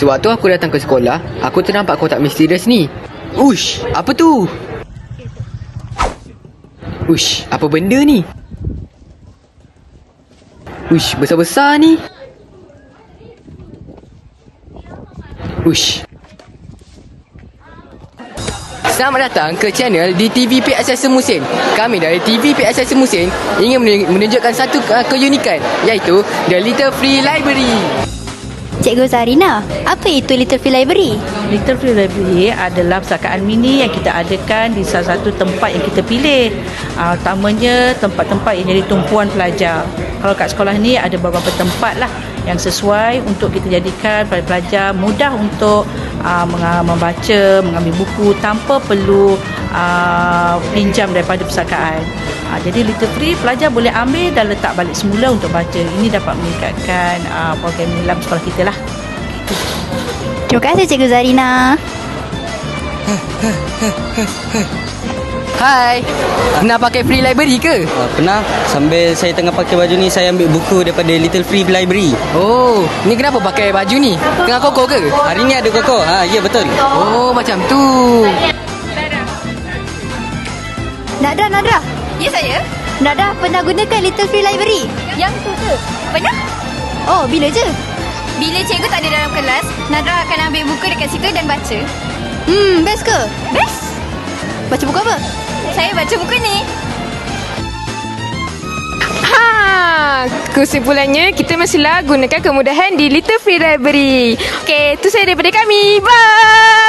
Sewaktu aku datang ke sekolah, aku ternampak kotak misterius ni. Ush, apa tu? Ush, apa benda ni? Ush, besar-besar ni. Ush. Selamat datang ke channel di TV PXS Semusin. Kami dari TV PXS Semusin ingin menunjukkan satu keunikan, iaitu The Little Free Library. Cikgu Zarina, apa itu Little Free Library? Little Free Library adalah perpustakaan mini yang kita adakan di salah satu tempat yang kita pilih. Utamanya tempat-tempat yang jadi tumpuan pelajar. Kalau kat sekolah ni ada beberapa tempat lah yang sesuai untuk kita jadikan para pelajar mudah untuk membaca, mengambil buku tanpa perlu pinjam daripada perpustakaan. Jadi Little Free pelajar boleh ambil dan letak balik semula untuk baca. Ini dapat meningkatkan program dalam sekolah kita lah. Terima kasih Cikgu Zarina. Hai, pernah pakai Free Library ke? Pernah. Sambil saya tengah pakai baju ni, saya ambil buku daripada Little Free Library. Oh, ni kenapa pakai baju ni? Tengah koko ke? Hari ni ada koko. Ya betul. Oh, macam tu. Nadra. Ya, saya. Nadra pernah gunakan Little Free Library? Yang tu ke? Pernah? Oh, bila je? Bila cikgu tak ada dalam kelas, Nadra akan ambil buku dekat situ dan baca. Best ke? Best? Baca buku apa? Saya baca buku ni. Kesimpulannya, kita mestilah gunakan kemudahan di Little Free Library. Okey, itu saya daripada kami. Bye!